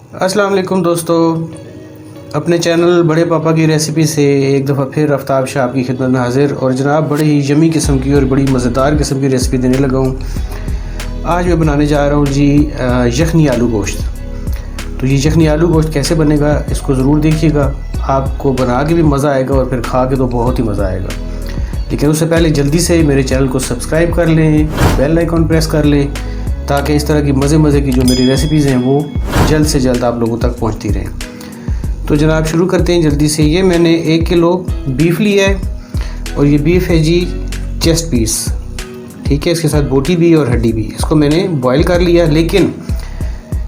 अस्सलाम वालेकुम दोस्तों, अपने चैनल बड़े पापा की रेसिपी से एक दफ़ा फिर आफ्ताब शाह आपकी खिदमत में हाज़िर और जनाब बड़े ही यमी किस्म की और बड़ी मज़ेदार किस्म की रेसिपी देने लगा हूँ। आज मैं बनाने जा रहा हूँ जी यखनी आलू गोश्त। तो ये यखनी आलू गोश्त कैसे बनेगा इसको ज़रूर देखिएगा, आपको बना के भी मज़ा आएगा और फिर खा के तो बहुत ही मज़ा आएगा। लेकिन उससे पहले जल्दी से मेरे चैनल को सब्सक्राइब कर लें, बेल आइकॉन प्रेस कर लें ताकि इस तरह की मज़े की जो मेरी रेसिपीज़ हैं वो जल्द से जल्द आप लोगों तक पहुंचती रहें। तो जनाब शुरू करते हैं जल्दी से। ये मैंने 1 किलो बीफ लिया है और ये बीफ है जी चेस्ट पीस, ठीक है। इसके साथ बोटी भी और हड्डी भी। इसको मैंने बॉईल कर लिया, लेकिन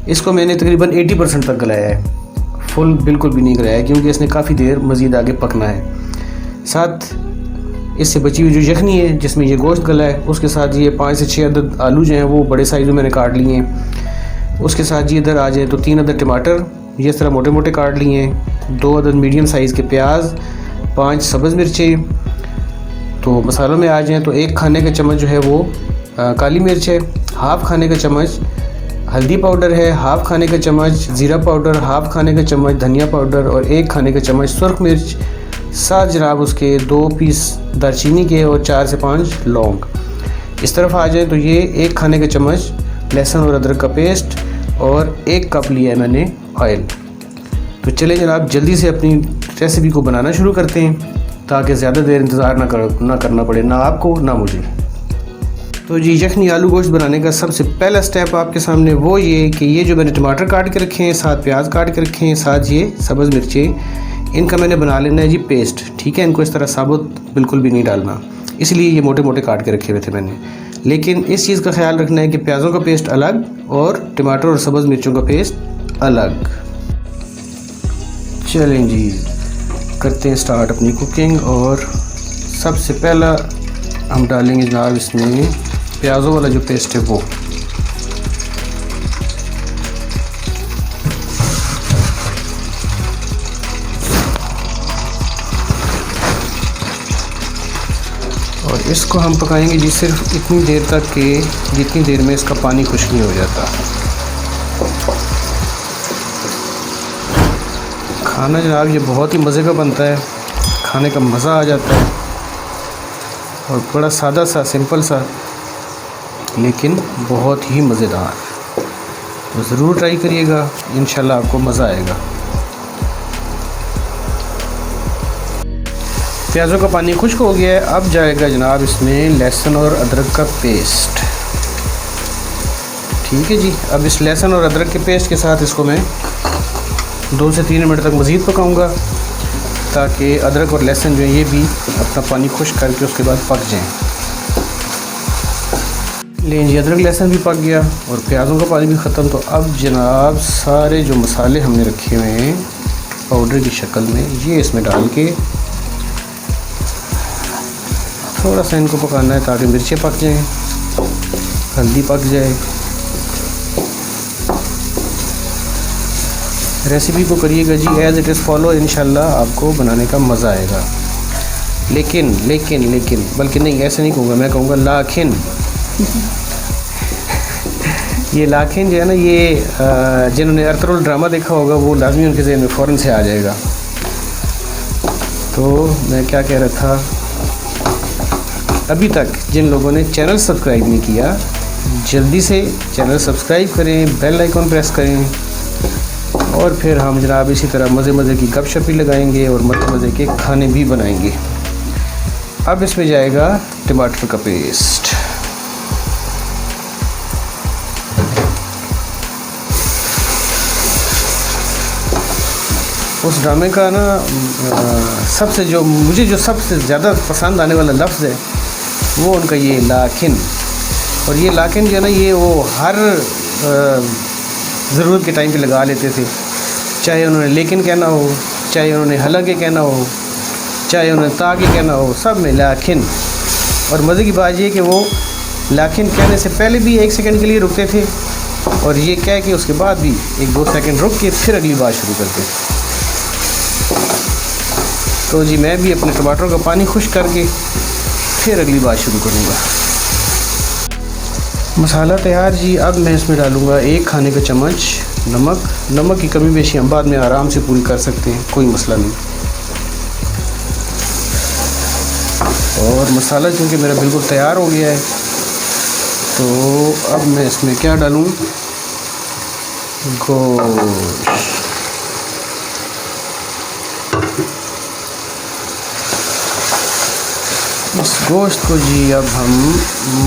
इसको मैंने तकरीबन 80% तक गलाया है, फुल बिल्कुल भी नहीं गलाया क्योंकि इसने काफ़ी देर मज़ीद आगे पकना है। साथ इससे बची हुई जो यखनी है जिसमें ये गोश्त गला है, उसके साथ ये 5 से 6 अदद आलू जो हैं वो बड़े साइज़ में मैंने काट लिए हैं। उसके साथ ये इधर आ जाए तो 3 अदद टमाटर ये इस तरह मोटे मोटे काट लिए हैं, 2 अदद मीडियम साइज़ के प्याज, 5 सब्ज़ मिर्चें। तो मसालों में आ जाएँ तो 1 खाने का चम्मच जो है वो काली मिर्च है, हाफ़ खाने का चम्मच हल्दी पाउडर है, हाफ़ खाने का चम्मच ज़ीरा पाउडर, हाफ़ खाने का चम्मच धनिया पाउडर और 1 खाने का चम्मच सुरख मिर्च। साथ जनाब उसके 2 पीस दालचीनी के और 4 से 5 लौंग। इस तरफ आ जाए तो ये 1 खाने का चम्मच लहसुन और अदरक का पेस्ट और 1 कप लिया है मैंने ऑयल। तो चले जनाब जल्दी से अपनी रेसिपी को बनाना शुरू करते हैं ताकि ज़्यादा देर इंतज़ार ना करना पड़े, ना आपको ना मुझे। तो जी यखनी आलू गोश्त बनाने का सबसे पहला स्टेप आपके सामने वो ये कि ये जो मैंने टमाटर काट के रखे हैं, साथ प्याज काट के रखे हैं, साथ ये सब्ज़ मिर्चें, इनका मैंने बना लेना है जी पेस्ट, ठीक है। इनको इस तरह साबुत बिल्कुल भी नहीं डालना, इसलिए ये मोटे मोटे काट के रखे हुए थे मैंने। लेकिन इस चीज़ का ख्याल रखना है कि प्याज़ों का पेस्ट अलग और टमाटर और सब्ज़ मिर्चों का पेस्ट अलग। चलें जी करते हैं स्टार्ट अपनी कुकिंग। और सबसे पहला हम डालेंगे जनाब इसमें प्याज़ों वाला जो पेस्ट है वो। और इसको हम पकाएंगे जी सिर्फ इतनी देर तक कि जितनी देर में इसका पानी खुश्क नहीं हो जाता। खाना जनाब ये बहुत ही मज़े का बनता है, खाने का मज़ा आ जाता है और बड़ा सादा सा सिंपल सा लेकिन बहुत ही मज़ेदार। तो ज़रूर ट्राई करिएगा, इंशाल्लाह आपको मज़ा आएगा। प्याज़ों का पानी खुश्क हो गया है, अब जाएगा जनाब इसमें लहसुन और अदरक का पेस्ट, ठीक है जी। अब इस लहसुन और अदरक के पेस्ट के साथ इसको मैं 2 से 3 मिनट तक मज़ीद पकाऊंगा ताकि अदरक और लहसुन जो है ये भी अपना पानी खुश्क करके उसके बाद पक जाएं। लेकिन जी अदरक लहसुन भी पक गया और प्याज़ों का पानी भी ख़त्म। तो अब जनाब सारे जो मसाले हमने रखे हुए हैं पाउडर की शक्ल में ये इसमें डाल के थोड़ा सा इनको पकाना है ताकि मिर्चें पक जाएं, हल्दी पक जाए। रेसिपी को करिएगा जी एज़ इट इज़ फॉलो, इंशाल्लाह आपको बनाने का मज़ा आएगा। लेकिन बल्कि नहीं ऐसे नहीं कहूँगा, मैं कहूँगा लाखिन ये लाखिन जो है ना, ये जिन्होंने अर्थरोल ड्रामा देखा होगा वो लाजमी उनके ज़हन में फ़ौरन से आ जाएगा। तो मैं क्या कह रहा था, अभी तक जिन लोगों ने चैनल सब्सक्राइब नहीं किया जल्दी से चैनल सब्सक्राइब करें, बेल आइकॉन प्रेस करें और फिर हम जनाब इसी तरह मज़े की गपशप भी लगाएंगे और मज़े के खाने भी बनाएंगे। अब इसमें जाएगा टमाटर का पेस्ट। उस ड्रामे का ना मुझे जो सबसे ज़्यादा पसंद आने वाला लफ्ज़ है वो उनका ये लाखिन। और ये लाखिन जो है ना ये वो हर ज़रूरत के टाइम पे लगा लेते थे, चाहे उन्होंने लेकिन कहना हो, चाहे उन्होंने हालांकि कहना हो, चाहे उन्होंने ताकि कहना हो, सब में लाखिन। और मज़े की बात ये कि वो लाखिन कहने से पहले भी 1 सेकंड के लिए रुकते थे और ये कह के उसके बाद भी 1-2 सेकंड रुक के फिर अगली बात शुरू करते थे। तो जी मैं भी अपने टमाटरों का पानी खुश्क करके फिर अगली बात शुरू करूँगा। मसाला तैयार जी। अब मैं इसमें डालूँगा 1 खाने का चम्मच नमक की कमी बेशी हम बाद में आराम से पूरी कर सकते हैं, कोई मसला नहीं। और मसाला क्योंकि मेरा बिल्कुल तैयार हो गया है, तो अब मैं इसमें क्या डालूं, गोश्त। इस गोश्त को जी अब हम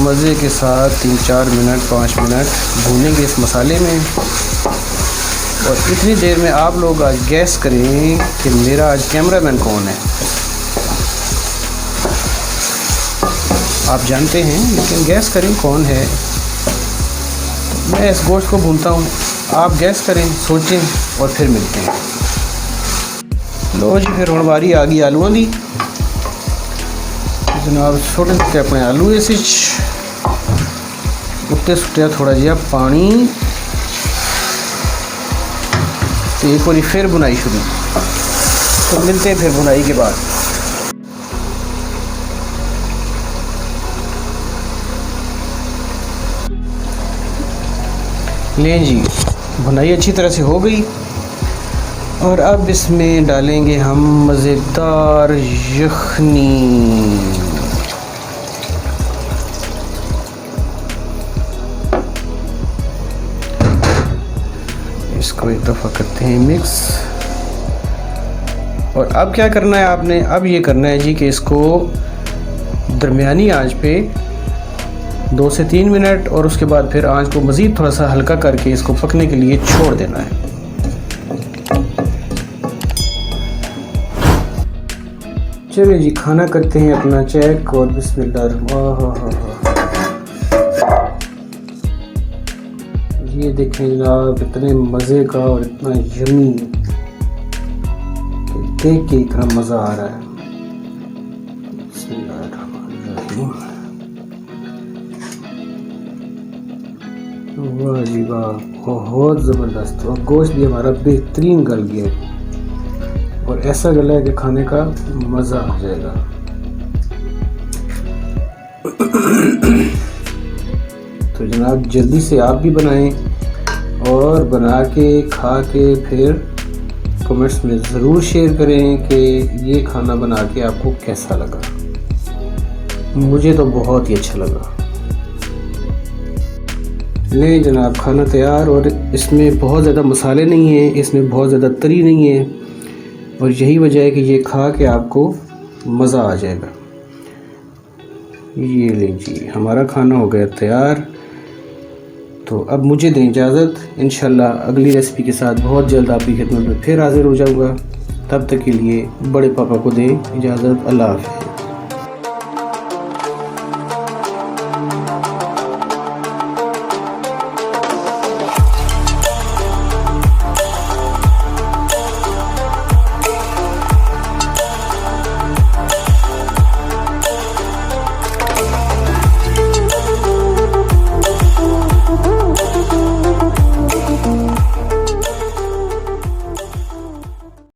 मज़े के साथ 3-4 मिनट 5 मिनट भूनेंगे इस मसाले में। और इतनी देर में आप लोग आज गैस करें कि मेरा आज कैमरामैन कौन है। आप जानते हैं, लेकिन गैस करें कौन है। मैं इस गोश्त को भूनता हूँ, आप गैस करें, सोचें और फिर मिलते हैं। लो जी, फिर हुण वारी आ गई आलूआं दी। जनाब छोटे छोटे अपने आलू इस उत्ते सुटिया थोड़ा जिहा पानी तो एक बारी फिर बुनाई शुरू। तो मिलते हैं फिर बुनाई के बाद। लें जी, बुनाई अच्छी तरह से हो गई और अब इसमें डालेंगे हम मज़ेदार यखनी। इसको एक दफ़ा करते हैं मिक्स। और अब क्या करना है आपने, अब ये करना है जी कि इसको दरमियानी आंच पे 2 से 3 मिनट और उसके बाद फिर आंच को मज़ीद थोड़ा सा हल्का करके इसको पकने के लिए छोड़ देना है। चलिए जी, खाना करते हैं अपना चेक और बिस्मिल्लाह। ये देखें जनाब, इतने मज़े का और इतना यमी, देख के इतना मज़ा आ रहा है। वाह जी वाह, बहुत ज़बरदस्त। और गोश्त भी हमारा बेहतरीन गल गया है और ऐसा गला है कि खाने का मज़ा आ जाएगा। तो जनाब जल्दी से आप भी बनाएं और बना के खा के फिर कमेंट्स में ज़रूर शेयर करें कि ये खाना बना के आपको कैसा लगा। मुझे तो बहुत ही अच्छा लगा। ले जनाब, खाना तैयार। और इसमें बहुत ज़्यादा मसाले नहीं हैं, इसमें बहुत ज़्यादा तरी नहीं है और यही वजह है कि ये खा के आपको मज़ा आ जाएगा। ये लें जी, हमारा खाना हो गया तैयार। तो अब मुझे दें इजाज़त। इंशाल्लाह अगली रेसिपी के साथ बहुत जल्द आपकी खिदमत में फिर हाज़िर हो जाऊँगा। तब तक के लिए बड़े पापा को दें इजाज़त। अल्लाह हाफ़िज़।